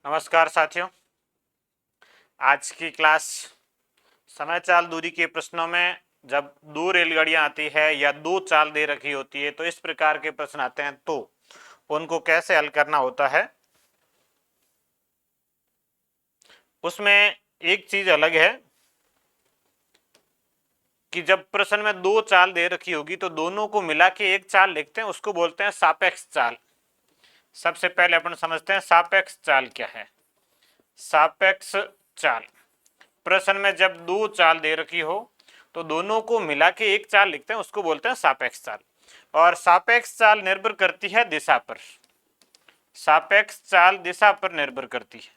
नमस्कार साथियों। आज की क्लास समय चाल दूरी के प्रश्नों में जब दो रेलगाड़ियां आती है या दो चाल दे रखी होती है तो इस प्रकार के प्रश्न आते हैं तो उनको कैसे हल करना होता है। उसमें एक चीज अलग है कि जब प्रश्न में दो चाल दे रखी होगी तो दोनों को मिला के एक चाल लिखते हैं, उसको बोलते हैं सापेक्ष चाल। सबसे पहले अपन समझते हैं सापेक्ष चाल क्या है। सापेक्ष चाल प्रश्न में जब दो चाल दे रखी हो तो दोनों को मिला के एक चाल लिखते हैं, उसको बोलते हैं सापेक्ष चाल। और सापेक्ष चाल निर्भर करती है दिशा पर। सापेक्ष चाल दिशा पर निर्भर करती है।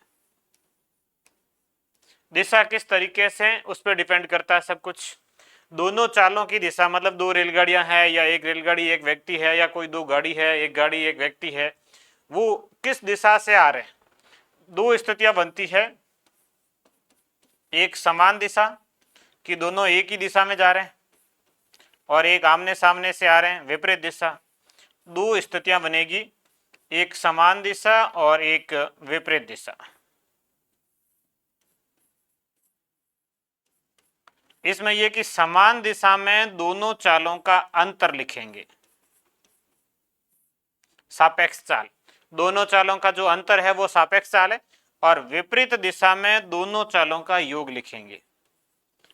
दिशा किस तरीके से, उस पर डिपेंड करता है सब कुछ। दोनों चालों की दिशा मतलब दो रेलगाड़ियां हैं या एक रेलगाड़ी एक व्यक्ति है या कोई दो गाड़ी है एक गाड़ी एक व्यक्ति है, वो किस दिशा से आ रहे हैं। दो स्थितियां बनती है, एक समान दिशा कि दोनों एक ही दिशा में जा रहे हैं और एक आमने सामने से आ रहे हैं विपरीत दिशा। दो स्थितियां बनेगी, एक समान दिशा और एक विपरीत दिशा। इसमें यह कि समान दिशा में दोनों चालों का अंतर लिखेंगे। सापेक्ष चाल दोनों चालों का जो अंतर है वो सापेक्ष चाल है। और विपरीत दिशा में दोनों चालों का योग लिखेंगे।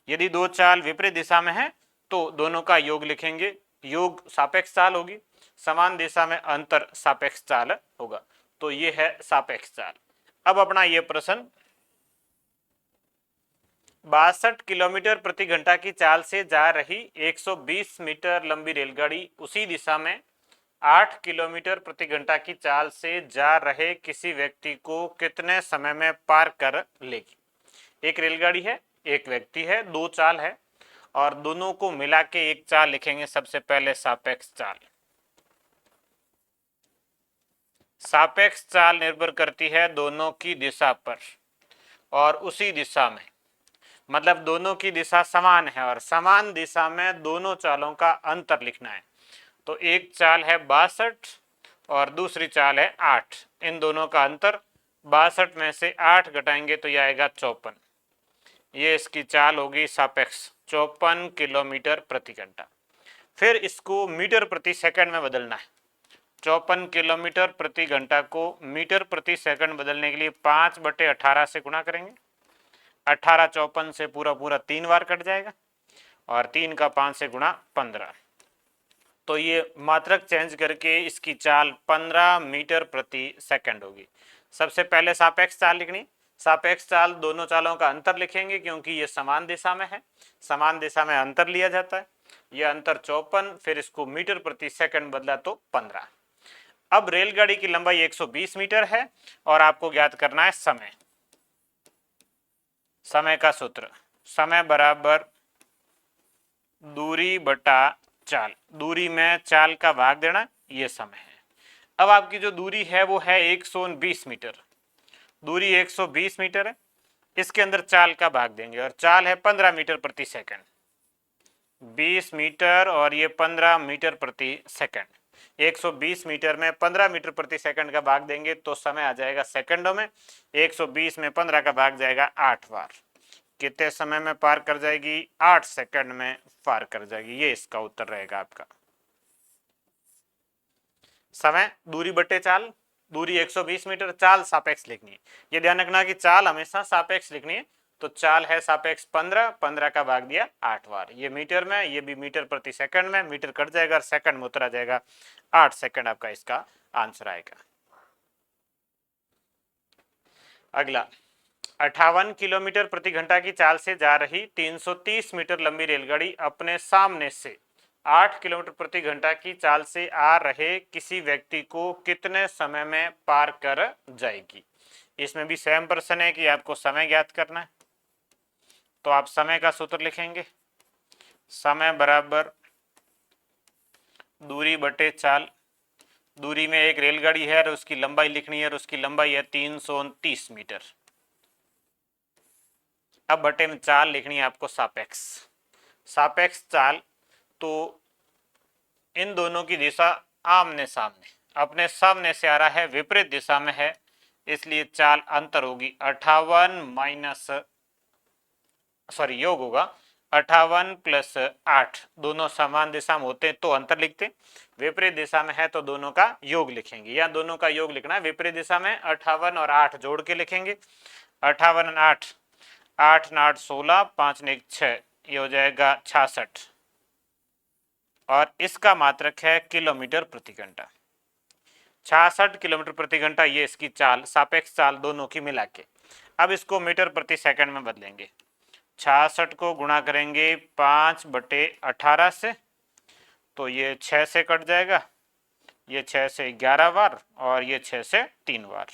यदि दो चाल विपरीत दिशा में है तो दोनों का योग लिखेंगे, योग सापेक्ष चाल होगी। समान दिशा में अंतर सापेक्ष चाल होगा। तो ये है सापेक्ष चाल। अब अपना ये प्रश्न 62 किलोमीटर प्रति घंटा की चाल से जा रही 120 मीटर लंबी रेलगाड़ी उसी दिशा में 8 किलोमीटर प्रति घंटा की चाल से जा रहे किसी व्यक्ति को कितने समय में पार कर लेगी। एक रेलगाड़ी है एक व्यक्ति है, दो चाल है और दोनों को मिला के एक चाल लिखेंगे। सबसे पहले सापेक्ष चाल। सापेक्ष चाल निर्भर करती है दोनों की दिशा पर और उसी दिशा में मतलब दोनों की दिशा समान है और समान दिशा में दोनों चालों का अंतर लिखना है। तो एक चाल है 62 और दूसरी चाल है 8। इन दोनों का अंतर 62 में से 8 घटाएंगे तो यह आएगा 54। ये इसकी चाल होगी सापेक्ष 54 किलोमीटर प्रति घंटा। फिर इसको मीटर प्रति सेकंड में बदलना है। 54 किलोमीटर प्रति घंटा को मीटर प्रति सेकंड बदलने के लिए 5/18 से गुणा करेंगे। 18 54 से पूरा पूरा 3 बार कट जाएगा और 3 का 5 से गुणा 15। तो ये मात्रक चेंज करके इसकी चाल 15 मीटर प्रति सेकंड होगी। सबसे पहले सापेक्ष चाल लिखनी। सापेक्ष चाल दोनों चालों का अंतर लिखेंगे क्योंकि ये समान दिशा में है, समान दिशा में अंतर लिया जाता है। यह अंतर 54, फिर इसको मीटर प्रति सेकंड बदला तो 15। अब रेलगाड़ी की लंबाई 120 मीटर है और आपको ज्ञात करना है समय। समय का सूत्र समय बराबर दूरी बटा चाल। दूरी में चाल का भाग देना, ये समय है। अब आपकी जो दूरी है वो है 120 मीटर। दूरी 120 मीटर है, इसके अंदर चाल का भाग देंगे और चाल है 15 मीटर प्रति सेकंड। 20 मीटर और ये 15 मीटर प्रति सेकंड। 120 मीटर में 15 मीटर प्रति सेकंड का भाग देंगे तो समय आ जाएगा सेकंडों में। 120 में 15 का भाग जाएगा 8 बार। कितने समय में पार कर जाएगी? 8 सेकंड में पार कर जाएगी। ये इसका उत्तर रहेगा आपका। समय दूरी बटे चाल, दूरी 120 मीटर, चाल सापेक्ष लिखनी है। ये ध्यान रखना कि चाल हमेशा सापेक्ष लिखनी है। तो चाल है सापेक्ष 15, 15 का भाग दिया 8 बार। ये मीटर में, ये भी मीटर प्रति सेकंड में, मीटर कट जाएगा और सेकंड में उतरा जाएगा। 8 सेकंड आपका इसका आंसर आएगा। अगला 58 किलोमीटर प्रति घंटा की चाल से जा रही 330 मीटर लंबी रेलगाड़ी अपने सामने से 8 किलोमीटर प्रति घंटा की चाल से आ रहे किसी व्यक्ति को कितने समय में पार कर जाएगी। इसमें भी सेम प्रश्न है कि आपको समय ज्ञात करना है। तो आप समय का सूत्र लिखेंगे। समय बराबर दूरी बटे चाल। दूरी में एक रेलगाड़ी है और उसकी लंबाई लिखनी है और उसकी लंबाई है 329 मीटर। अब बटे में चाल लिखनी है आपको सापेक्ष। सापेक्ष चाल तो इन दोनों की दिशा आमने सामने, अपने सामने से आ रहा है, विपरीत दिशा में है। इसलिए चाल अंतर होगी 58 माइनस सॉरी योग होगा 58 प्लस 8। दोनों समान दिशा में होते तो अंतर लिखते, विपरीत दिशा में है तो दोनों का योग लिखेंगे, या दोनों का योग लिखना है। विपरीत दिशा में 58 और 8 जोड़ के लिखेंगे, 58 और 8, 8 न 8 16, 5 ने 6, ये हो जाएगा 66 और इसका मात्रक है किलोमीटर प्रति घंटा। 66 किलोमीटर प्रति घंटा ये इसकी चाल, सापेक्ष चाल दोनों की मिला के। अब इसको मीटर प्रति सेकंड में बदलेंगे। 66 को गुणा करेंगे 5/18 से, तो ये 6 से कट जाएगा, ये 6 से 11 बार और ये 6 से 3 बार।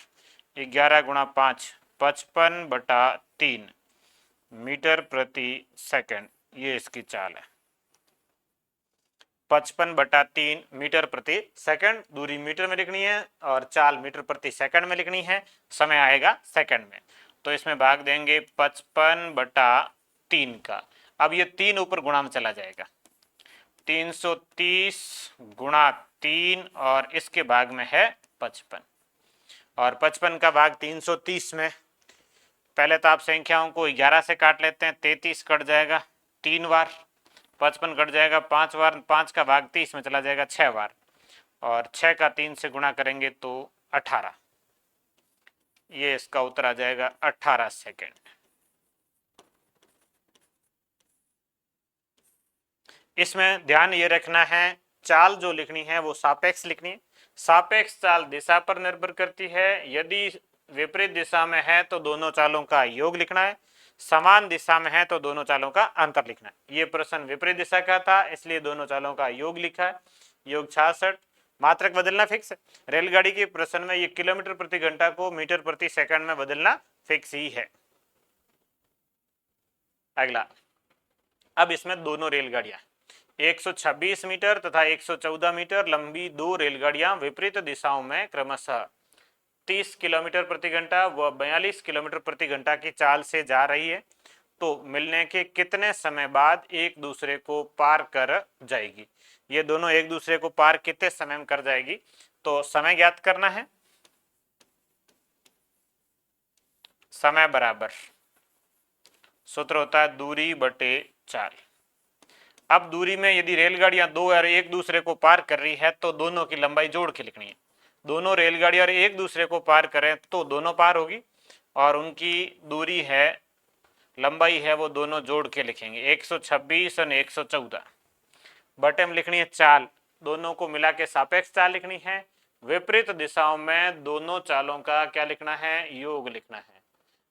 11 गुणा 5 55/3 मीटर प्रति सेकंड, ये इसकी चाल है। 55/3 मीटर प्रति सेकंड। दूरी मीटर में लिखनी है और चाल मीटर प्रति सेकंड में लिखनी है, समय आएगा सेकंड में। तो इसमें भाग देंगे 55/3 का। अब ये 3 ऊपर गुणा में चला जाएगा, 330 गुणा 3 और इसके भाग में है 55 और 55 का भाग 330 में। पहले तो आप संख्याओं को 11 से काट लेते हैं, 33 कट जाएगा 3 बार, 55 कट जाएगा 5 बार, 5 का भाग 30 में चला जाएगा 6 बार और 6 का 3 से गुणा करेंगे तो 18। ये इसका उत्तर आ जाएगा 18 सेकेंड। इसमें ध्यान ये रखना है, चाल जो लिखनी है वो सापेक्ष लिखनी है। सापेक्ष चाल दिशा पर निर्भर करती है, यदि विपरीत दिशा में है तो दोनों चालों का योग लिखना है, समान दिशा में है तो दोनों चालों का अंतर लिखना है। ये प्रश्न विपरीत दिशा का था इसलिए दोनों चालों का योग लिखा है, योग 66। मात्रक बदलना फिक्स है। रेलगाड़ी के प्रश्न में ये किलोमीटर प्रति घंटा को मीटर प्रति सेकंड में बदलना फिक्स ही है। अगला, अब इसमें दोनों रेलगाड़ियां 126 मीटर तथा 114 मीटर लंबी दो रेलगाड़ियां विपरीत दिशाओं में क्रमशः 30 किलोमीटर प्रति घंटा व 42 किलोमीटर प्रति घंटा की चाल से जा रही है, तो मिलने के कितने समय बाद एक दूसरे को पार कर जाएगी। ये दोनों एक दूसरे को पार कितने समय में कर जाएगी, तो समय ज्ञात करना है। समय बराबर सूत्र होता है दूरी बटे चाल। अब दूरी में यदि रेलगाड़ियां दो और एक दूसरे को पार कर रही है तो दोनों की लंबाई जोड़ के लिखनी है। दोनों रेलगाड़ियां एक दूसरे को पार करें तो दोनों पार होगी और उनकी दूरी है, लंबाई है, वो दोनों जोड़ के लिखेंगे। 126 और 114 बटे में लिखनी है चाल, दोनों को मिला के सापेक्ष चाल लिखनी है। विपरीत दिशाओं में दोनों चालों का क्या लिखना है, योग लिखना है।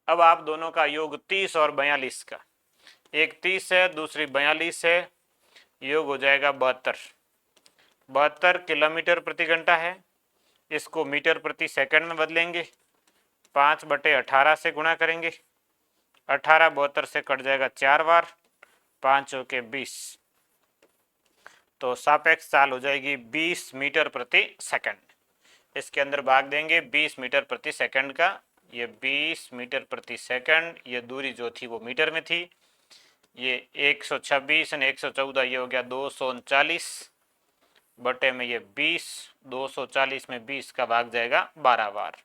अब आप दोनों का योग 30 और 42 का, एक 30 है दूसरी 42 है, योग हो जाएगा 72। 72 किलोमीटर प्रति घंटा है, इसको मीटर प्रति सेकंड में बदलेंगे, 5/18 से गुणा करेंगे, 18 72 से कट जाएगा 4 बार, 5 के 20, तो सापेक्ष चाल हो जाएगी 20 मीटर प्रति सेकंड। इसके अंदर भाग देंगे 20 मीटर प्रति सेकंड का, ये 20 मीटर प्रति सेकंड, ये दूरी जो थी वो मीटर में थी। ये 126 और 114 ये हो गया 239 बटे में ये 20, 240 में 20 का भाग जाएगा 12 बार,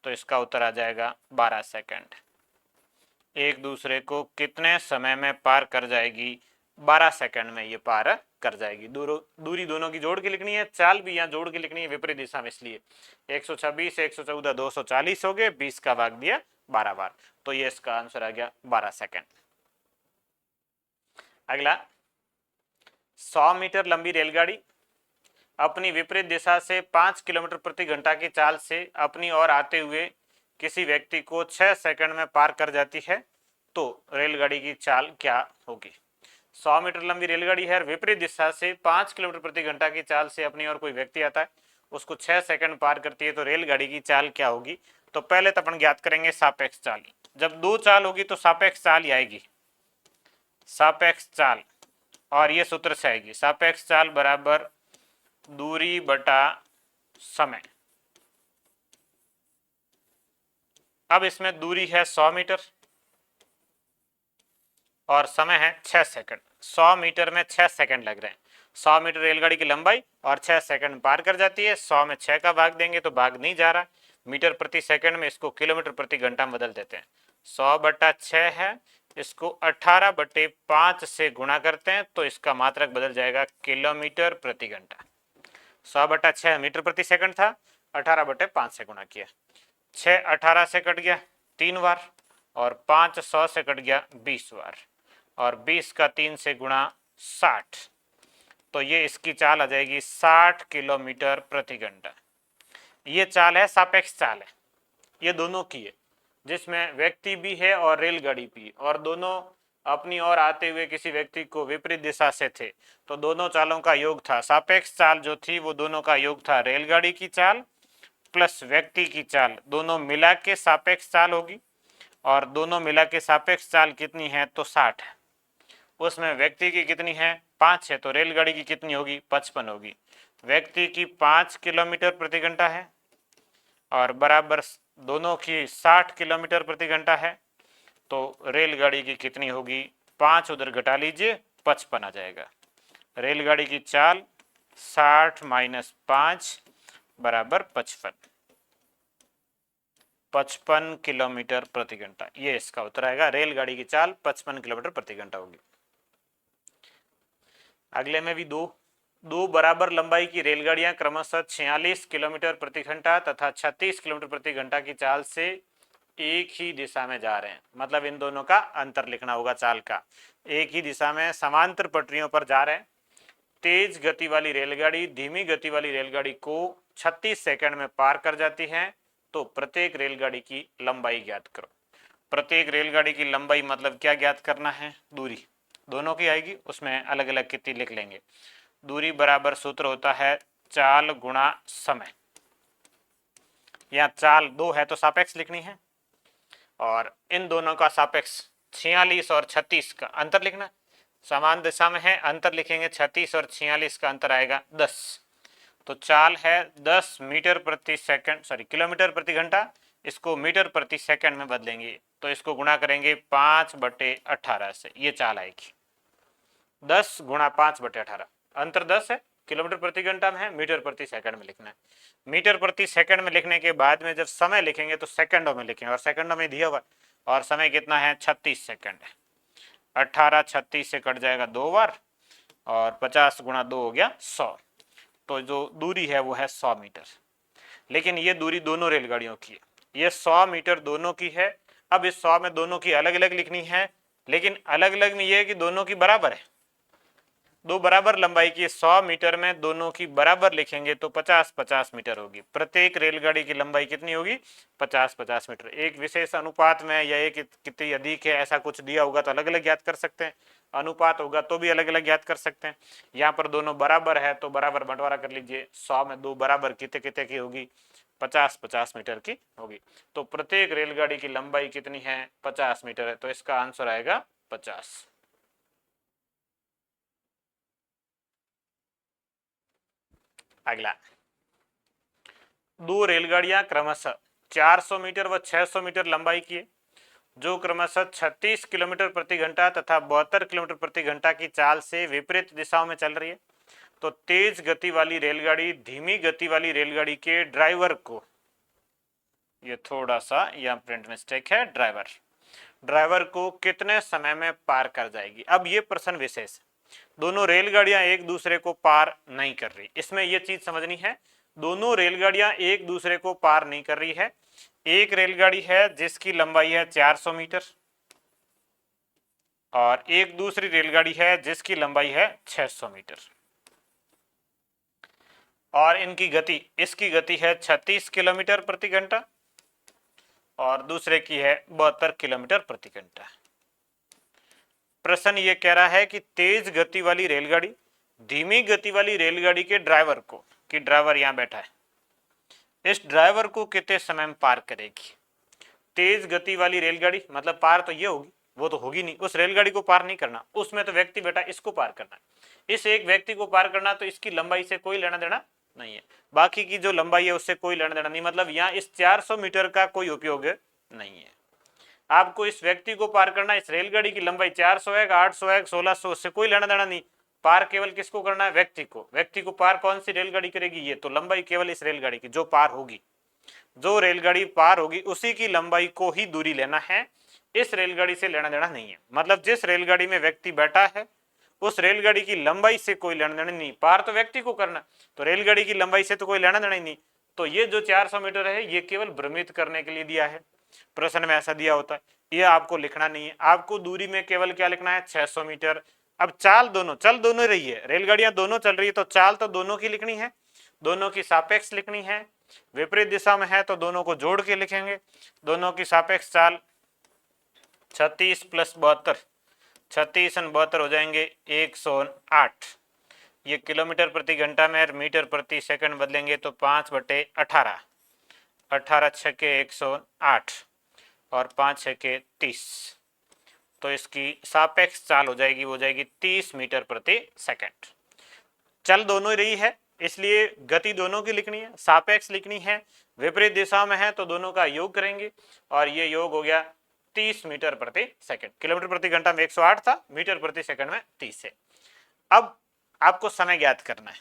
तो इसका उत्तर आ जाएगा 12 सेकंड। एक दूसरे को कितने समय में पार कर जाएगी, 12 सेकंड में ये पार कर जाएगी। दूरी दोनों की जोड़ के लिखनी है, चाल भी यहाँ जोड़ के लिखनी है विपरीत दिशा में, इसलिए 126 114 240 हो गए, 20 का भाग दिया 12 बार, तो ये इसका आंसर आ गया 12 सेकंड। अगला, 100 मीटर लंबी रेलगाड़ी अपनी विपरीत दिशा से 5 किलोमीटर प्रति घंटा की चाल से अपनी ओर आते हुए किसी व्यक्ति को 6 सेकंड में पार कर जाती है, तो रेलगाड़ी की चाल क्या होगी। 100 मीटर लंबी रेलगाड़ी है, विपरीत दिशा से 5 किलोमीटर प्रति घंटा की चाल से अपनी ओर कोई व्यक्ति आता है, उसको 6 सेकंड पार करती है, तो रेलगाड़ी की चाल क्या होगी। तो पहले तो अपन ज्ञात करेंगे सापेक्ष चाल। जब दो चाल होगी तो सापेक्ष चाल ही आएगी, सापेक्ष चाल, और ये सूत्र से आएगी, सापेक्ष चाल बराबर दूरी बटा समय। अब इसमें दूरी है 100 मीटर और समय है 6 सेकंड। 100 मीटर में 6 सेकंड लग रहे हैं। 100 मीटर रेलगाड़ी की लंबाई और 6 सेकंड पार कर जाती है। 100 में 6 का भाग देंगे तो भाग नहीं जा रहा, मीटर प्रति सेकंड में, इसको किलोमीटर प्रति घंटा में बदल देते हैं। 100/6 है, इसको 18/5 से गुणा करते हैं तो इसका मात्रक बदल जाएगा किलोमीटर प्रति घंटा। 100/6 मीटर प्रति सेकंड था, 18/5 से गुणा किया। 6 18 से कट गया 3 बार, और 5 100 से कट गया 20 बार, और 20 का 3 से गुणा 60, तो ये इसकी चाल आ जाएगी 60 किलोमीटर प्रति घंटा। ये चाल है, सापेक्ष चाल है, ये दोनों की है, जिसमें व्यक्ति भी है और रेलगाड़ी भी, और दोनों अपनी ओर आते हुए किसी व्यक्ति को विपरीत दिशा से थे, तो दोनों चालों का योग था। सापेक्ष चाल जो थी वो दोनों का योग था रेलगाड़ी की चाल प्लस व्यक्ति की चाल, दोनों मिला के सापेक्ष चाल होगी, और दोनों मिला के सापेक्ष चाल कितनी है तो 60 है। उसमें व्यक्ति की कितनी है 5 है, तो रेलगाड़ी की कितनी होगी 55 होगी। व्यक्ति की 5 किलोमीटर प्रति घंटा है और बराबर दोनों की 60 किलोमीटर प्रति घंटा है, तो रेलगाड़ी की कितनी होगी 5 उधर घटा लीजिए 55 आ जाएगा। रेलगाड़ी की चाल 60 - 5 बराबर 55 किलोमीटर प्रति घंटा, ये इसका उत्तर आएगा। रेलगाड़ी की चाल 55 किलोमीटर प्रति घंटा होगी। अगले में भी दो बराबर लंबाई की रेलगाड़ियां क्रमशः 46 किलोमीटर प्रति घंटा तथा 36 किलोमीटर प्रति घंटा की चाल से एक ही दिशा में जा रहे हैं। मतलब इन दोनों का अंतर लिखना होगा चाल का। एक ही दिशा में समांतर पटरियों पर जा रहे हैं। तेज गति वाली रेलगाड़ी धीमी गति वाली रेलगाड़ी को 36 सेकंड में पार कर जाती है, तो प्रत्येक रेलगाड़ी की लंबाई ज्ञात करो। प्रत्येक रेलगाड़ी की लंबाई मतलब क्या ज्ञात करना है, दूरी दोनों की आएगी, उसमें अलग अलग कितनी लिख लेंगे। दूरी बराबर सूत्र होता है चाल गुणा समय। यहाँ चाल 2 है तो सापेक्ष लिखनी है, और इन दोनों का सापेक्ष 46 और 36 का अंतर लिखना है। समान दिशा में है, अंतर लिखेंगे 36 और 46 का अंतर आएगा 10। तो चाल है 10 मीटर प्रति सेकंड, सॉरी किलोमीटर प्रति घंटा, इसको मीटर प्रति सेकंड में बदलेंगे तो इसको गुणा करेंगे 5/18 से, ये चाल आएगी 10 गुणा 5/18। अंतर 10 है, किलोमीटर प्रति घंटा में है, मीटर प्रति सेकंड में लिखना है। मीटर प्रति सेकंड में लिखने के बाद में जब समय लिखेंगे तो सेकंडों में लिखेंगे, और सेकंडों में दिया हुआ, और समय कितना है 36 सेकंड है। 18 36 से कट जाएगा 2 बार, और 50 गुणा 2 हो गया 100, तो जो दूरी है वो है 100 मीटर। लेकिन ये दूरी दोनों रेलगाड़ियों की है, ये 100 मीटर दोनों की है। अब इस 100 में दोनों की अलग अलग लिखनी है, लेकिन अलग अलग में ये है कि दोनों की बराबर है, दो बराबर लंबाई की 100 मीटर में दोनों की बराबर लिखेंगे तो 50-50 मीटर होगी। प्रत्येक रेलगाड़ी की लंबाई कितनी होगी 50-50 मीटर। एक विशेष अनुपात में या एक कितनी अधिक है ऐसा कुछ दिया होगा तो अलग अलग ज्ञात कर सकते हैं, अनुपात होगा तो भी अलग अलग ज्ञात कर सकते हैं। यहाँ पर दोनों बराबर है तो बराबर बंटवारा कर लीजिए, 100 में 2 बराबर कितने कितने की होगी 50-50 मीटर की होगी। तो प्रत्येक रेलगाड़ी की लंबाई कितनी है 50 मीटर है, तो इसका आंसर आएगा 50। अगला, दो रेलगाड़ियां क्रमशः 400 मीटर व 600 मीटर लंबाई की है, जो क्रमशः 36 किलोमीटर प्रति घंटा तथा 72 किलोमीटर प्रति घंटा की चाल से विपरीत दिशाओं में चल रही है। तो तेज गति वाली रेलगाड़ी धीमी गति वाली रेलगाड़ी के ड्राइवर को, ये थोड़ा सा यहाँ प्रिंट मिस्टेक है, ड्राइवर को कितने समय में पार कर जाएगी। अब ये प्रश्न विशेष है, दोनों रेलगाड़ियां एक दूसरे को पार नहीं कर रही, इसमें यह चीज समझनी है, दोनों रेलगाड़ियां एक दूसरे को पार नहीं कर रही है। एक रेलगाड़ी है जिसकी लंबाई है 400 मीटर और एक दूसरी रेलगाड़ी है जिसकी लंबाई है 600 मीटर, और इनकी गति, इसकी गति है 36 किलोमीटर प्रति घंटा और दूसरे की है 72 किलोमीटर प्रति घंटा। प्रश्न ये कह रहा है कि तेज गति वाली रेलगाड़ी धीमी गति वाली रेलगाड़ी के ड्राइवर को, कि ड्राइवर यहां बैठा है, इस ड्राइवर को कितने समय में पार करेगी। तेज गति वाली रेलगाड़ी मतलब पार तो ये होगी, वो तो होगी नहीं, उस रेलगाड़ी को पार नहीं करना, उसमें तो व्यक्ति बैठा, इसको पार करना है। इस एक व्यक्ति को पार करना तो इसकी लंबाई से कोई लेना देना नहीं है, बाकी की जो लंबाई है उससे कोई लेना देना नहीं, मतलब यहाँ इस 400 मीटर का कोई उपयोग नहीं है। आपको इस व्यक्ति को पार करना, इस रेलगाड़ी की लंबाई 400 है, 800 है, 1600, उससे कोई लेना देना नहीं। पार केवल किसको करना है, व्यक्ति को। व्यक्ति को पार कौन सी रेलगाड़ी करेगी, ये तो लंबाई केवल इस रेलगाड़ी की जो पार होगी। जो रेलगाड़ी पार होगी उसी की लंबाई को ही दूरी लेना है, इस रेलगाड़ी से लेना देना नहीं है। मतलब जिस रेलगाड़ी में व्यक्ति बैठा है उस रेलगाड़ी की लंबाई से कोई लेना देना नहीं, पार तो व्यक्ति को करना, तो रेलगाड़ी की लंबाई से तो कोई लेना देना ही नहीं। तो ये जो 400 मीटर है ये केवल भ्रमित करने के लिए दिया है, प्रश्न में ऐसा दिया होता है, ये आपको लिखना नहीं है। आपको दूरी में केवल क्या लिखना है, 600 मीटर। अब चाल दोनों चल दोनों रही है, रेलगाड़ियां दोनों चल रही है, तो चाल तो दोनों की लिखनी है, दोनों की सापेक्ष लिखनी है। विपरीत दिशा में है तो दोनों को जोड़ के लिखेंगे, दोनों की सापेक्ष चाल 36 + 72, 36 और 72 हो जाएंगे 108। ये किलोमीटर प्रति घंटा में, मीटर प्रति सेकंड बदलेंगे तो 5/18, 18 छके 108 और 5 छके 30, तो इसकी सापेक्ष चाल हो जाएगी, वो जाएगी 30 मीटर प्रति सेकंड। चल दोनों ही रही है इसलिए गति दोनों की लिखनी है, सापेक्ष लिखनी है, विपरीत दिशा में है तो दोनों का योग करेंगे और ये योग हो गया 30 मीटर प्रति सेकंड। किलोमीटर प्रति घंटा में 108 था, मीटर प्रति सेकंड में 30 है। अब आपको समय ज्ञात करना है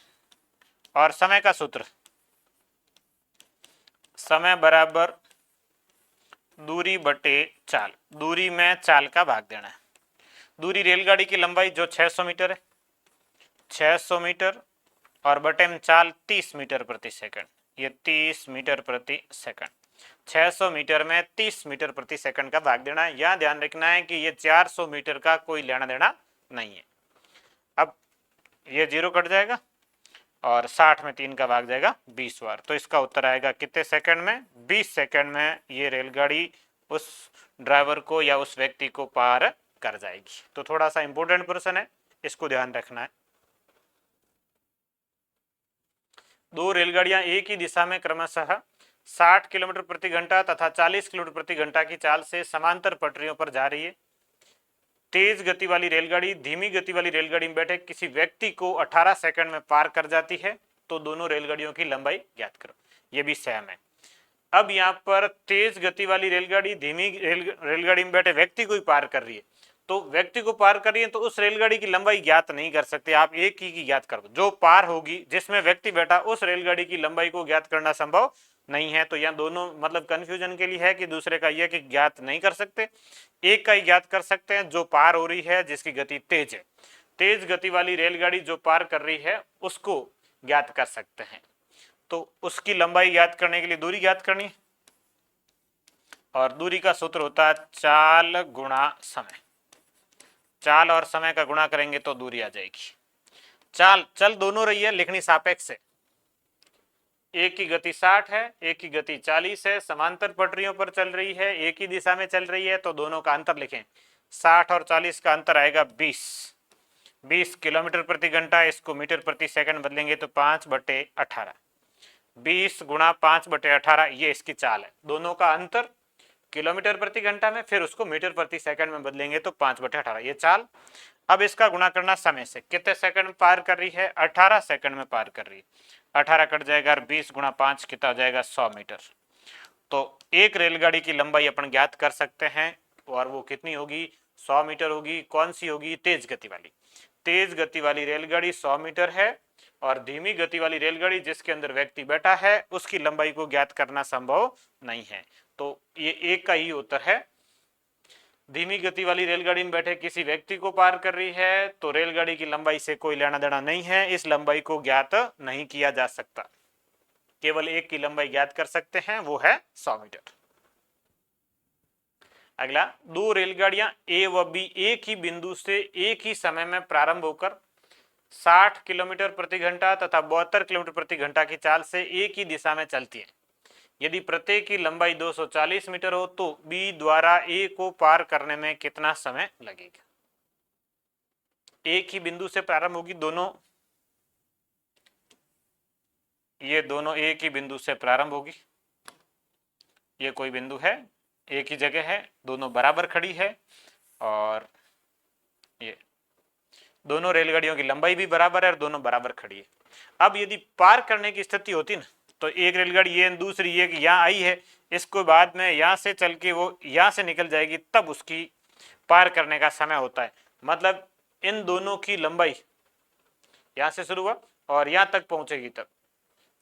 और समय का सूत्र समय बराबर दूरी बटे चाल, दूरी में चाल का भाग देना है। दूरी रेलगाड़ी की लंबाई जो 600 मीटर है, 600 मीटर और बटे में चाल 30 मीटर प्रति सेकंड, ये 30 मीटर प्रति सेकंड। 600 मीटर में 30 मीटर प्रति सेकंड का भाग देना है। यह ध्यान रखना है कि ये 400 मीटर का कोई लेना देना नहीं है। अब ये 0 कट जाएगा और 60 में 3 का भाग जाएगा 20 बार, तो इसका उत्तर आएगा कितने सेकंड में, 20 सेकंड में ये रेलगाड़ी उस ड्राइवर को या उस व्यक्ति को पार कर जाएगी। तो थोड़ा सा इंपॉर्टेंट प्रश्न है, इसको ध्यान रखना है। दो रेलगाड़ियां एक ही दिशा में क्रमशः 60 किलोमीटर प्रति घंटा तथा 40 किलोमीटर प्रति घंटा की चाल से समांतर पटरियों पर जा रही है। तेज गति वाली रेलगाड़ी धीमी गति वाली रेलगाड़ी में बैठे किसी व्यक्ति को 18 सेकंड में पार कर जाती है, तो दोनों रेलगाड़ियों की लंबाई ज्ञात करो। ये भी सेम है। अब यहाँ पर तेज गति वाली रेलगाड़ी धीमी रेलगाड़ी में बैठे व्यक्ति को ही पार कर रही है, तो व्यक्ति को पार कर रही है तो उस रेलगाड़ी की लंबाई ज्ञात नहीं कर सकते आप, एक ही की ज्ञात कर दो। जो पार होगी जिसमें व्यक्ति बैठा उस रेलगाड़ी की लंबाई को ज्ञात करना संभव नहीं है। तो यहाँ दोनों मतलब कंफ्यूजन के लिए है कि दूसरे का यह कि ज्ञात नहीं कर सकते, एक का ही ज्ञात कर सकते हैं जो पार हो रही है जिसकी गति तेज है। तेज गति वाली रेलगाड़ी जो पार कर रही है उसको ज्ञात कर सकते हैं, तो उसकी लंबाई ज्ञात करने के लिए दूरी ज्ञात करनी है और दूरी का सूत्र होता है चाल गुणा समय। चाल और समय का गुणा करेंगे तो दूरी आ जाएगी। चाल चल दोनों रही है, लिखनी सापेक्ष है। एक की गति 60 है, एक की गति 40 है, समांतर पटरियों पर चल रही है, एक ही दिशा में चल रही है, तो दोनों का अंतर लिखें। 60 और 40 का अंतर आएगा 20 किलोमीटर प्रति घंटा। इसको मीटर प्रति सेकंड बदलेंगे तो 5/18, 20 गुणा 5/18 ये इसकी चाल है। दोनों का अंतर किलोमीटर प्रति घंटा में, फिर उसको मीटर प्रति सेकंड में बदलेंगे तो 5/18 ये चाल। अब इसका गुणा करना समय से, कितने सेकंड में पार कर रही है, 18 सेकंड में पार कर रही है। 18 कट जाएगा और 20 गुणा 5 कितना हो जाएगा 100 मीटर। तो एक रेलगाड़ी की लंबाई अपन ज्ञात कर सकते हैं और वो कितनी होगी, 100 मीटर होगी। कौन सी होगी, तेज गति वाली। तेज गति वाली रेलगाड़ी 100 मीटर है और धीमी गति वाली रेलगाड़ी जिसके अंदर व्यक्ति बैठा है उसकी लंबाई को ज्ञात करना संभव नहीं है। तो ये एक का ही उत्तर है। धीमी गति वाली रेलगाड़ी में बैठे किसी व्यक्ति को पार कर रही है तो रेलगाड़ी की लंबाई से कोई लेना देना नहीं है, इस लंबाई को ज्ञात नहीं किया जा सकता। केवल एक की लंबाई ज्ञात कर सकते हैं, वो है 100 मीटर। अगला, दो रेलगाड़ियां ए व बी एक ही बिंदु से एक ही समय में प्रारंभ होकर 60 किलोमीटर प्रति घंटा तथा 72 किलोमीटर प्रति घंटा की चाल से एक ही दिशा में चलती है। यदि प्रत्येक की लंबाई 240 मीटर हो तो बी द्वारा ए को पार करने में कितना समय लगेगा। एक ही बिंदु से प्रारंभ होगी, दोनों ये दोनों एक ही बिंदु से प्रारंभ होगी। ये कोई बिंदु है, एक ही जगह है, दोनों बराबर खड़ी है और ये दोनों रेलगाड़ियों की लंबाई भी बराबर है और दोनों बराबर खड़ी है। अब यदि पार करने की स्थिति होती ना तो एक रेलगाड़ी ये दूसरी ये यहाँ आई है, इसको बाद में यहाँ से चल के वो यहाँ से निकल जाएगी, तब उसकी पार करने का समय होता है। मतलब इन दोनों की लंबाई यहाँ से शुरू हुआ और यहाँ तक पहुंचेगी तब,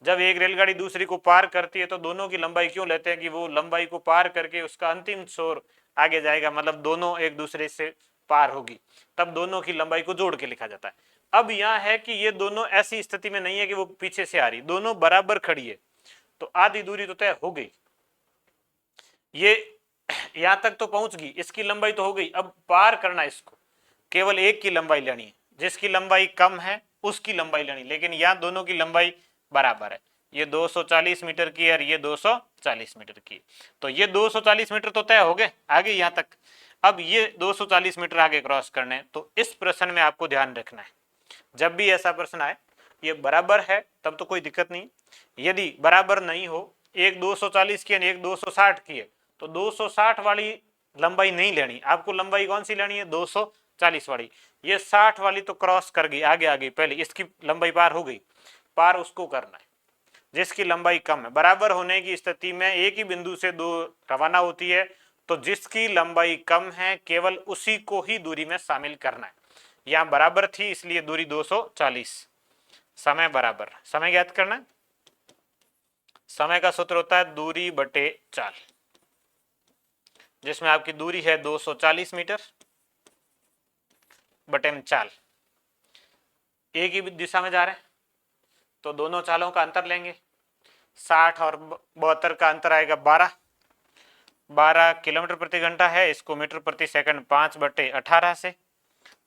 जब एक रेलगाड़ी दूसरी को पार करती है तो दोनों की लंबाई क्यों लेते हैं कि वो लंबाई को पार करके उसका अंतिम छोर आगे जाएगा, मतलब दोनों एक दूसरे से पार होगी, तब दोनों की लंबाई को जोड़ के लिखा जाता है। अब यह है कि ये दोनों ऐसी स्थिति में नहीं है कि वो पीछे से आ रही, दोनों बराबर खड़ी है, तो आधी दूरी तो तय हो गई, ये यहां तक तो पहुंच गई, इसकी लंबाई तो हो गई। अब पार करना इसको, केवल एक की लंबाई लेनी है, जिसकी लंबाई कम है उसकी लंबाई लेनी, लेकिन यहाँ दोनों की लंबाई बराबर है, ये 240 मीटर की है और ये 240 मीटर की, तो ये 240 मीटर तो तय हो गए आगे यहाँ तक। अब ये 240 मीटर आगे क्रॉस करने, तो इस प्रश्न में आपको ध्यान रखना है, जब भी ऐसा प्रश्न आए ये बराबर है तब तो कोई दिक्कत नहीं, यदि बराबर नहीं हो, एक 240 की है एक 260 की है, तो 260 वाली लंबाई नहीं लेनी, आपको लंबाई कौन सी लेनी है 240 वाली, ये 60 वाली तो क्रॉस कर गई आगे आगे, पहले इसकी लंबाई पार हो गई, पार उसको करना है जिसकी लंबाई कम है। बराबर होने की स्थिति में एक ही बिंदु से दो रवाना होती है, तो जिसकी लंबाई कम है केवल उसी को ही दूरी में शामिल करना है। यहां बराबर थी इसलिए दूरी 240, समय बराबर, समय ज्ञात करना है, समय का सूत्र होता है दूरी बटे चाल, जिसमें आपकी दूरी है 240 मीटर बटे में चाल, एक ही दिशा में जा रहे हैं तो दोनों चालों का अंतर लेंगे, 60 और 72 का अंतर आएगा 12 किलोमीटर प्रति घंटा है, इसको मीटर प्रति सेकंड 5/18 से,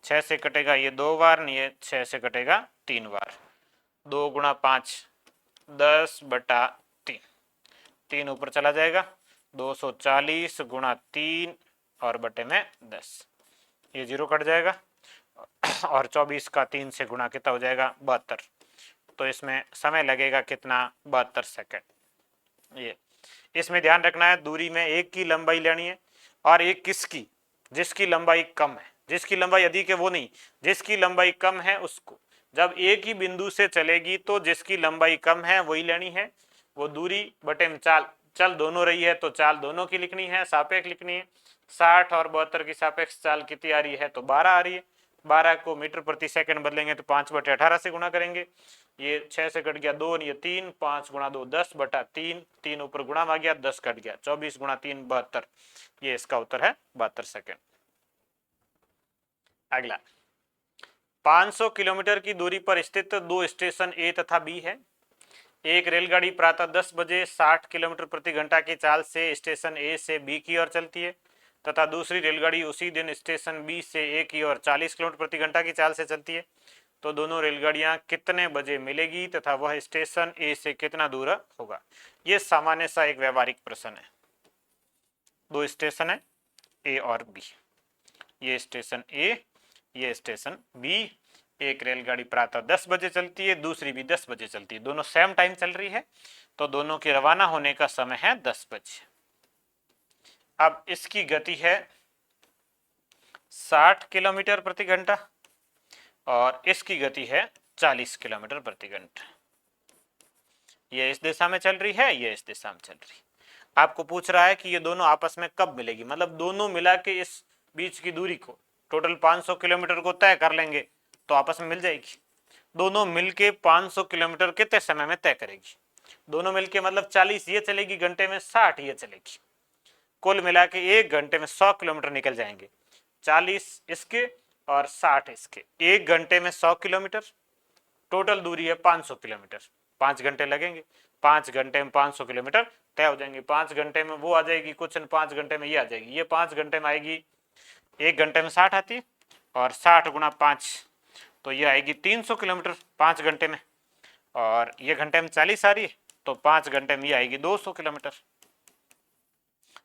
6 से कटेगा ये 2 बार, ये 6 से कटेगा 3 बार, 2 गुणा 5 10/3, 3 ऊपर चला जाएगा, 240 गुणा 3 और बटे में 10, ये 0 कट जाएगा और 24 का 3 से गुणा कितना हो जाएगा 72, तो इसमें समय लगेगा कितना 72 सेकंड। ये इसमें ध्यान रखना है दूरी में एक की लंबाई लेनी है और एक किसकी, जिसकी लंबाई कम है, जिसकी लंबाई अधिक है वो नहीं, जिसकी लंबाई कम है उसको, जब एक ही बिंदु से चलेगी तो जिसकी लंबाई कम है वही लेनी है, वो दूरी बटे में चाल, चल दोनों रही है तो चाल दोनों की लिखनी है, सापेक्ष लिखनी है, 60 और 72 की सापेक्ष चाल कितनी आ रही है तो 12 आ रही है, 12 को मीटर प्रति सेकंड बदलेंगे तो 5/18 से गुणा करेंगे, ये 6 से कट गया 2, ये 3, 5 गुणा 2 10/3, 3 ऊपर गुणा आ गया 10 कट गया, 24 गुणा 3 72, ये इसका उत्तर है 72 सेकंड। अगला 500 किलोमीटर की दूरी पर स्थित दो स्टेशन ए तथा बी है, एक रेलगाड़ी प्रातः 10 बजे 60 किलोमीटर प्रति घंटा की चाल से स्टेशन ए से बी की ओर चलती है तथा दूसरी रेलगाड़ी उसी दिन स्टेशन बी से ए की ओर 40 किलोमीटर प्रति घंटा की चाल से चलती है, तो दोनों रेलगाड़ियां कितने बजे मिलेगी तथा वह स्टेशन ए से कितना दूर होगा। यह सामान्य सा एक व्यवहारिक प्रश्न है, दो स्टेशन है ए और बी, ये स्टेशन ए ये स्टेशन बी, एक रेलगाड़ी प्रातः 10 बजे चलती है दूसरी भी 10 बजे चलती है, दोनों सेम टाइम चल रही है, तो दोनों के रवाना होने का समय है 10 बजे। अब इसकी गति है 60 किलोमीटर प्रति घंटा और इसकी गति है 40 किलोमीटर प्रति घंटा, ये इस दिशा में चल रही है ये इस दिशा में चल रही है। आपको पूछ रहा है कि ये दोनों आपस में कब मिलेगी, मतलब दोनों मिला के इस बीच की दूरी को टोटल 500 किलोमीटर को तय कर लेंगे तो आपस में मिल जाएगी, दोनों मिलके 500 किलोमीटर कितने समय में तय करेगी, दोनों मिलके मतलब 40 ये चलेगी घंटे में, 60 ये चलेगी, कुल मिला के एक घंटे में 100 किलोमीटर निकल जाएंगे, 40 इसके और 60 इसके, एक घंटे में 100 किलोमीटर, टोटल दूरी है 500 किलोमीटर, 5 घंटे लगेंगे, 5 घंटे में 500 किलोमीटर तय हो जाएंगे, 5 घंटे में वो आ जाएगी क्वेश्चन, 5 घंटे में ये आ जाएगी, ये 5 घंटे में आएगी, एक घंटे में 60 आती है और 60 गुणा 5 तो ये आएगी 300 किलोमीटर 5 घंटे में, और ये घंटे में 40 आ रही है तो 5 घंटे में ये आएगी 200 किलोमीटर,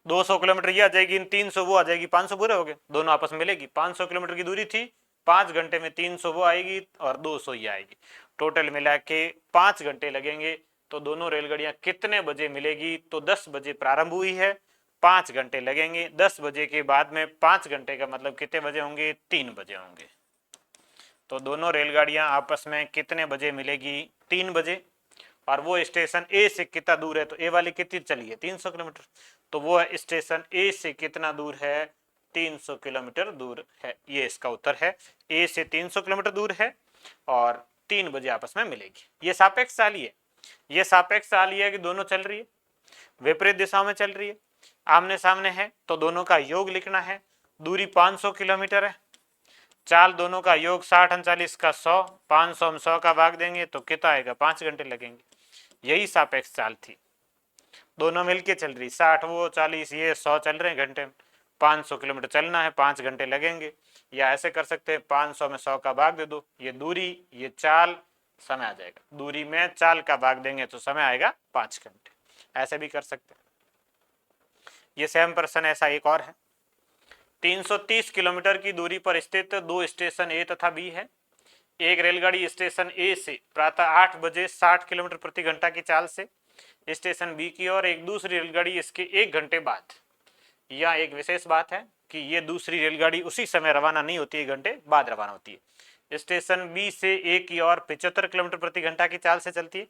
200 किलोमीटर ये आ जाएगी, 300 वो आ जाएगी, 500 पूरे हो गए, दोनों आपस में मिलेगी, 500 किलोमीटर की दूरी थी, 5 घंटे में 300 वो आएगी और 200 ये आएगी, टोटल मिला के 5 घंटे लगेंगे, तो दोनों रेलगाड़ियां कितने बजे मिलेगी, तो 10 बजे प्रारंभ हुई है, 5 घंटे लगेंगे, 10 बजे के बाद में 5 घंटे का मतलब कितने बजे होंगे 3 बजे होंगे, तो दोनों रेलगाड़ियां आपस में कितने बजे मिलेगी 3 बजे, और वो स्टेशन ए से कितना दूर है, तो ए वाली कितनी चली है 300 किलोमीटर, तो वो स्टेशन ए से कितना दूर है 300 किलोमीटर दूर है, ये इसका उत्तर है, ए से 300 किलोमीटर दूर है और 3 बजे आपस में मिलेगी, ये सापेक्ष चाल है, ये सापेक्ष चाल ये है कि दोनों चल रही है, विपरीत दिशा में चल रही है, आमने सामने है, तो दोनों का योग लिखना है। दूरी 500 किलोमीटर है, चाल दोनों का योग 60 39 का 100, 500 हम 100 का भाग देंगे तो कितना आएगा, 5 घंटे लगेंगे। यही सापेक्ष चाल थी, दोनों मिलके चल रही, 60 वो 40 ये 100 चल रहे हैं घंटे में, 500 किलोमीटर चलना है, 5 घंटे लगेंगे। या ऐसे कर सकते हैं 500 में 100 का भाग दे दो, ये दूरी ये चाल, समय आ जाएगा, दूरी में चाल का भाग देंगे तो समय आएगा 5 घंटे। ऐसे भी कर सकते हैं। ये सेम प्रश्न ऐसा एक और है, 330 किलोमीटर की दूरी पर स्थित दो स्टेशन ए तथा बी है। एक रेलगाड़ी स्टेशन ए से प्रातः 8 बजे 60 किलोमीटर प्रति घंटा की चाल से स्टेशन बी की ओर, एक दूसरी रेलगाड़ी इसके 1 घंटे बाद। यह एक विशेष बात है कि ये दूसरी रेलगाड़ी उसी समय रवाना नहीं होती है, 1 घंटे बाद रवाना होती है। स्टेशन बी से ए की ओर 75 किलोमीटर प्रति घंटा की चाल से चलती है,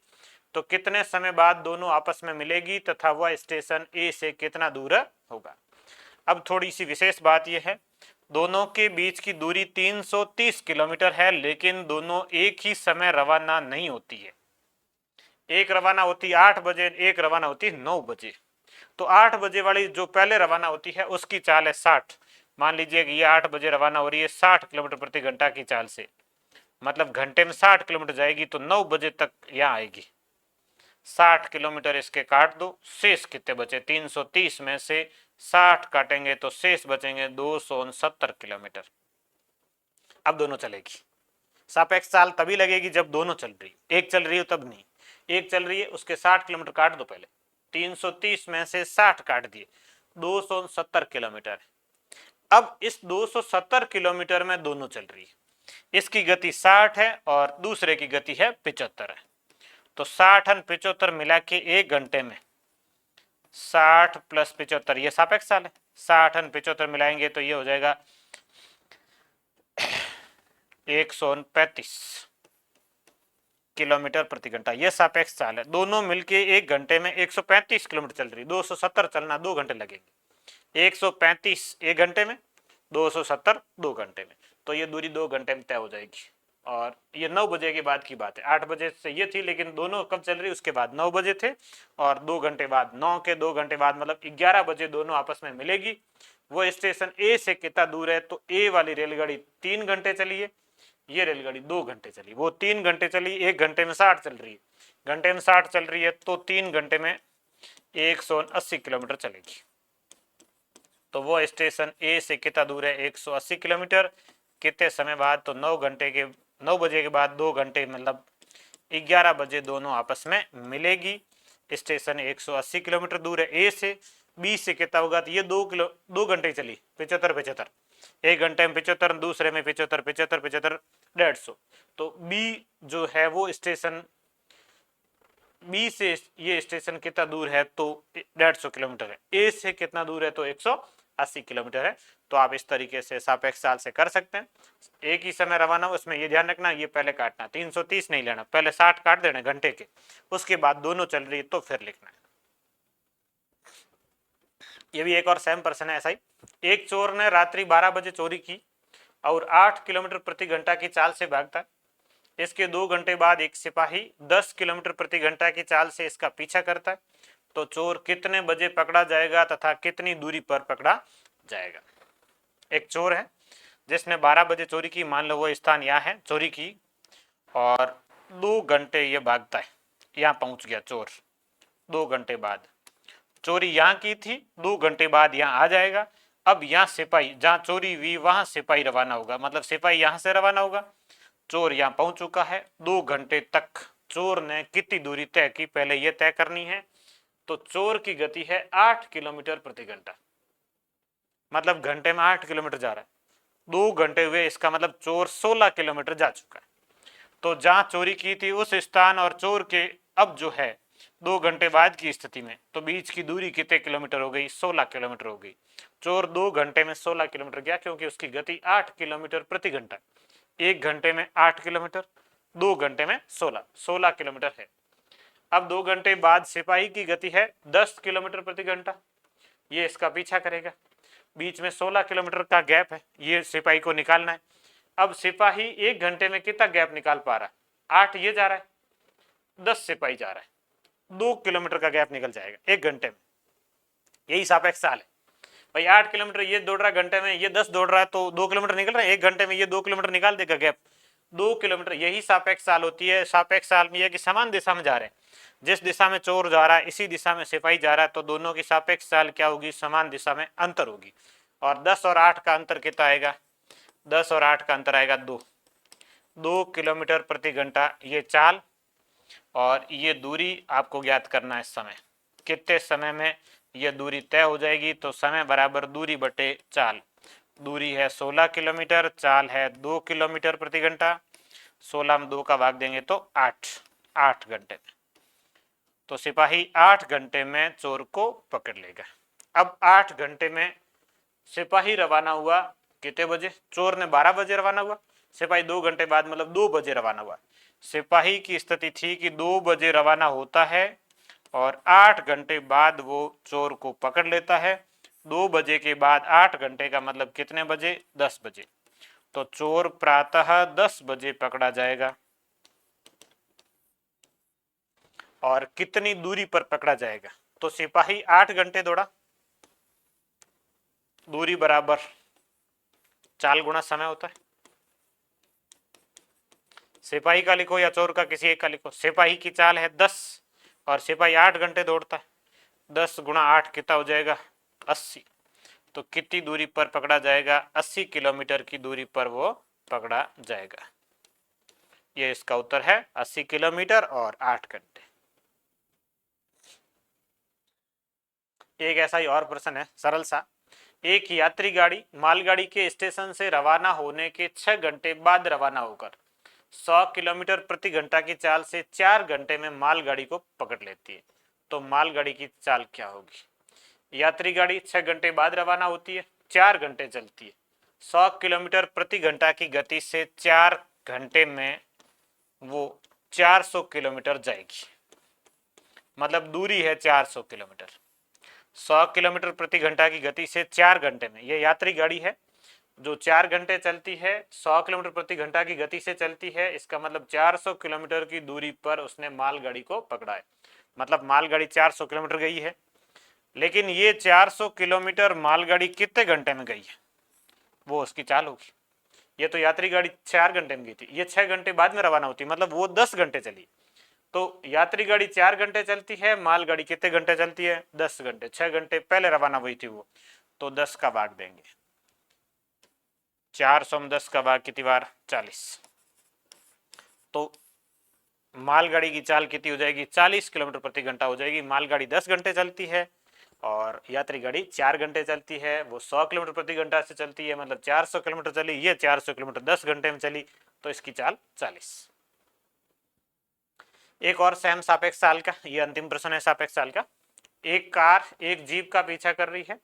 तो कितने समय बाद दोनों आपस में मिलेगी तथा वह स्टेशन ए से कितना दूर होगा। अब थोड़ी सी विशेष बात यह है, दोनों के बीच की दूरी 330 किलोमीटर है, लेकिन दोनों एक ही समय रवाना नहीं होती है। एक रवाना होती है 8 बजे, एक रवाना होती है 9 बजे। तो 8 बजे वाली जो पहले रवाना होती है उसकी चाल है 60। मान लीजिए कि ये 8 बजे रवाना हो रही है 60 किलोमीटर प्रति घंटा की चाल से, मतलब घंटे में 60 किलोमीटर जाएगी, तो 9 बजे तक यहाँ आएगी। 60 किलोमीटर इसके काट दो, शेष कितने बचे, 330 में से 60 काटेंगे तो शेष बचेंगे 269 किलोमीटर। अब दोनों चलेगी। सापेक्ष चाल तभी लगेगी जब दोनों चल रही, एक चल रही हो तब नहीं। एक चल रही है उसके 60 किलोमीटर काट दो, पहले 330 में से 60 काट दिए, 270 किलोमीटर। अब इस 270 किलोमीटर में दोनों चल रही है, इसकी गति 60 है और दूसरे की गति है 75 है। तो 60 और 75 मिला के 1 घंटे में 60 प्लस 75, ये सापेक्ष चाल है। 60 और 75 मिलाएंगे तो ये हो जाएगा 135 किलोमीटर प्रति घंटा, ये सापेक्ष चाल है। दोनों मिलके 1 घंटे में 135 किलोमीटर चल रही, 270 चलना 2 घंटे लगेंगे। 135 1 घंटे में, 270 2 घंटे में, तो ये दूरी 2 घंटे में तय हो जाएगी। और ये 9 बजे के बाद की बात है, 8 बजे से ये थी, लेकिन दोनों कब चल रही, उसके बाद 9 बजे थे, और 2 घंटे बाद, 9 के 2 घंटे बाद मतलब 11 बजे दोनों आपस में मिलेगी। वो स्टेशन ए से कितना दूर है, तो ए वाली रेलगाड़ी 3 घंटे चली है, ये रेलगाड़ी 2 घंटे चली, वो 3 घंटे चली, 1 घंटे में 60 चल रही है, घंटे में 60 चल रही है, तो 3 घंटे में 180 किलोमीटर चलेगी। तो वो स्टेशन ए से कितना दूर है, 180 किलोमीटर। कितने समय बाद, तो 9 बजे के बाद 2 घंटे, मतलब 11 बजे दोनों आपस में मिलेगी। स्टेशन 180 किलोमीटर दूर है ए से, बी से कितना होगा, तो ये 2 घंटे चली, 75 1 घंटे में 75, दूसरे में 75 150, तो बी जो है वो स्टेशन, बी से ये स्टेशन कितना दूर है, तो 150 किलोमीटर है। ए से कितना दूर है, तो 180 किलोमीटर है। तो आप इस तरीके से सापेक्ष चाल से कर सकते हैं। एक ही समय रवाना, उसमें ये ध्यान रखना, ये पहले काटना, 330 नहीं लेना, पहले 60 काट देना घंटे के, उसके बाद दोनों चल रही है तो फिर लिखना है। ये भी एक और सेम प्रश्न है ऐसा ही। एक चोर ने रात्रि 12 बजे चोरी की और 8 किलोमीटर प्रति घंटा की चाल से भागता। इसके 2 घंटे बाद एक सिपाही 10 किलोमीटर प्रति घंटा की चाल से इसका पीछा करता है। तो चोर कितने बजे पकड़ा जाएगा तथा कितनी दूरी पर पकड़ा जाएगा। एक चोर है जिसने 12 बजे चोरी की, मान लो वो स्थान यहाँ है चोरी की, और 2 घंटे ये भागता है, यहाँ पहुंच गया चोर। 2 घंटे बाद चोरी यहाँ की थी, 2 घंटे बाद यहाँ आ जाएगा। अब यहाँ सिपाही, जहाँ चोरी हुई वहां सिपाही रवाना होगा, मतलब सिपाही यहाँ से रवाना होगा। चोर यहाँ पहुंच चुका है, 2 घंटे तक चोर ने कितनी दूरी तय की, पहले यह तय करनी है। तो चोर की गति है 8 किलोमीटर प्रति घंटा, मतलब घंटे में 8 किलोमीटर जा रहा है। 2 घंटे हुए, इसका मतलब चोर 16 किलोमीटर जा चुका है। तो जहां चोरी की थी उस स्थान और चोर के अब जो है 2 घंटे बाद की स्थिति में, तो बीच की दूरी कितने किलोमीटर हो गई, 16 किलोमीटर हो गई। चोर 2 घंटे में 16 किलोमीटर गया, क्योंकि उसकी गति 8 किलोमीटर प्रति घंटा। 1 घंटे में 8 किलोमीटर, 2 घंटे में 16 किलोमीटर है। अब 2 घंटे बाद सिपाही की गति है 10 किलोमीटर प्रति घंटा, ये इसका पीछा करेगा। बीच में 16 किलोमीटर का गैप है, ये सिपाही को निकालना है। अब सिपाही 1 घंटे में कितना गैप निकाल पा रहा है, 8 ये जा रहा है, 10 सिपाही जा रहा है, 2 किलोमीटर का गैप निकल जाएगा 1 घंटे में, यही सापेक्ष चाल है। भाई 8 किलोमीटर ये दौड़ रहा है घंटे में, ये 10 दौड़ रहा है, तो 2 किलोमीटर निकल रहा है 1 घंटे में, ये 2 किलोमीटर निकाल देगा गैप, 2 किलोमीटर, यही सापेक्ष चाल होती है। सापेक्ष चाल में यह कि समान दिशा में जा रहे हैं, जिस दिशा में चोर जा रहा है इसी दिशा में सिपाही जा रहा है, तो दोनों की सापेक्ष चाल क्या होगी, समान दिशा में अंतर होगी। और 10 और 8 का अंतर कितना आएगा, 10 और 8 का अंतर आएगा 2 किलोमीटर प्रति घंटा ये चाल, और ये दूरी आपको ज्ञात करना है समय, कितने समय में यह दूरी तय हो जाएगी, तो समय बराबर दूरी बटे चाल। दूरी है 16 किलोमीटर, चाल है 2 किलोमीटर प्रति घंटा, 16 में 2 का भाग देंगे तो 8 घंटे में, तो सिपाही 8 घंटे में चोर को पकड़ लेगा। अब 8 घंटे में सिपाही रवाना हुआ कितने बजे, चोर ने 12 बजे रवाना हुआ, सिपाही 2 घंटे बाद मतलब 2 बजे रवाना हुआ। सिपाही की स्थिति थी कि 2 बजे रवाना होता है और 8 घंटे बाद वो चोर को पकड़ लेता है। 2 बजे के बाद 8 घंटे का मतलब कितने बजे, 10 बजे, तो चोर प्रातः 10 बजे पकड़ा जाएगा। और कितनी दूरी पर पकड़ा जाएगा, तो सिपाही 8 घंटे दौड़ा, दूरी बराबर चाल गुणा समय होता है। सिपाही का लिखो या चोर का, किसी एक का लिखो। सिपाही की चाल है 10 और सिपाही 8 घंटे दौड़ता है, 10 गुणा 8 कितना हो जाएगा, 80। तो कितनी दूरी पर पकड़ा जाएगा, 80 किलोमीटर की दूरी पर वो पकड़ा जाएगा। ये इसका उत्तर है 80 किलोमीटर और 8 घंटे। एक ऐसा ही और प्रश्न है सरल सा। एक यात्री गाड़ी मालगाड़ी के स्टेशन से रवाना होने के 6 घंटे बाद रवाना होकर 100 किलोमीटर प्रति घंटा की चाल से 4 घंटे में मालगाड़ी को पकड़ लेती है, तो मालगाड़ी की चाल क्या होगी। यात्री गाड़ी 6 घंटे बाद रवाना होती है, 4 घंटे चलती है, 100 किलोमीटर प्रति घंटा की गति से 4 घंटे में वो 400 किलोमीटर जाएगी, मतलब दूरी है 400 किलोमीटर। 100 किलोमीटर प्रति घंटा की गति से 4 घंटे में, ये यात्री गाड़ी है जो 4 घंटे चलती है, 100 किलोमीटर प्रति घंटा की गति से चलती है, इसका मतलब 400 किलोमीटर की दूरी पर उसने मालगाड़ी को पकड़ा है। मतलब मालगाड़ी 400 किलोमीटर गई है, लेकिन ये 400 किलोमीटर मालगाड़ी कितने घंटे में गई है, वो उसकी चाल होगी। ये तो यात्री गाड़ी 4 घंटे में गई थी, ये 6 घंटे बाद में रवाना होती, मतलब वो 10 घंटे चली। तो यात्री गाड़ी 4 घंटे चलती है, मालगाड़ी कितने घंटे चलती है, 10 घंटे, 6 घंटे पहले रवाना हुई थी वो, तो 10 का भाग देंगे, 400 में 10 का भाग कितनी बार, 40। तो मालगाड़ी की चाल कितनी हो जाएगी, 40 किलोमीटर प्रति घंटा हो जाएगी। मालगाड़ी 10 घंटे चलती है और यात्री गाड़ी 4 घंटे चलती है, वो 100 किलोमीटर प्रति घंटा से चलती है, मतलब 400 किलोमीटर चली, ये 400 किलोमीटर 10 घंटे में चली, तो इसकी चाल 40। एक और सेम सापेक्ष चाल का, ये अंतिम प्रश्न है सापेक्ष चाल का। एक कार एक जीप का पीछा कर रही है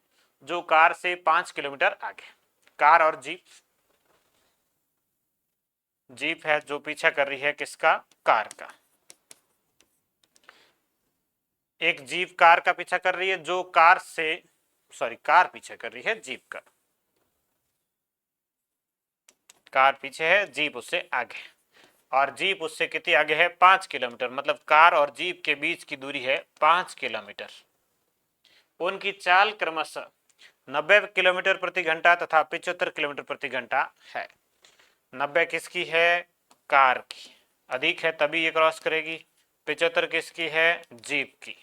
जो कार से 5 किलोमीटर आगे, कार और जीप, जीप है जो पीछा कर रही है किसका, कार का। एक जीप कार का पीछा कर रही है जो कार से, सॉरी कार पीछा कर रही है जीप का, कार पीछे है जीप उससे आगे, और जीप उससे कितनी आगे है, 5 किलोमीटर, मतलब कार और जीप के बीच की दूरी है 5 किलोमीटर। उनकी चाल क्रमशः 90 किलोमीटर प्रति घंटा तथा 75 किलोमीटर प्रति घंटा है। 90 किसकी है, कार की, अधिक है तभी ये क्रॉस करेगी। 75 किसकी है, जीप की,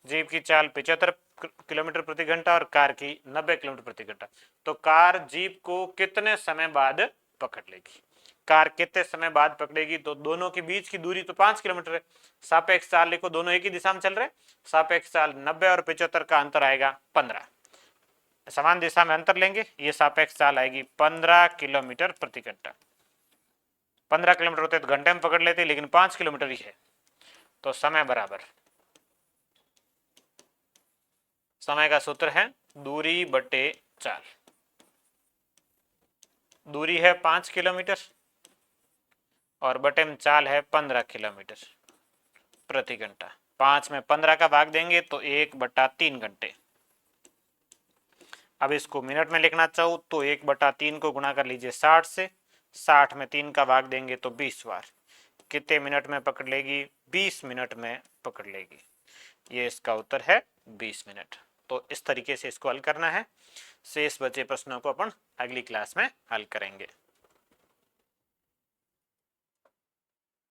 जीप की चाल 75 किलोमीटर प्रति घंटा और कार की 90 किलोमीटर प्रति घंटा। तो कार जीप को कितने समय बाद पकड़ लेगी, कार कितने समय बाद पकड़ेगी, तो दोनों के बीच की दूरी तो 5 किलोमीटर है, सापेक्ष चाल लिखो, दोनों एक ही दिशा में चल रहे, सापेक्ष चाल 90 और 75 का अंतर आएगा 15, समान दिशा में अंतर लेंगे, ये सापेक्ष चाल आएगी 15 किलोमीटर प्रति घंटा। 15 किलोमीटर होते तो घंटे में पकड़ लेते, लेकिन 5 किलोमीटर ही है, तो समय बराबर, समय का सूत्र है दूरी बटे चाल। दूरी है 5 किलोमीटर और बटे में चाल है 15 किलोमीटर प्रति घंटा। 5 में 15 का भाग देंगे तो 1/3 घंटे। अब इसको मिनट में लिखना चाहूँ तो 1/3 को गुणा कर लीजिए 60 से, 60 में 3 का भाग देंगे तो 20 बार, कितने मिनट में पकड़ लेगी? 20 मिनट में पकड़ लेगी। ये इसका उत्तर है 20 मिनट। तो इस तरीके से इसको हल करना है। शेष बचे प्रश्नों को अपन अगली क्लास में हल करेंगे।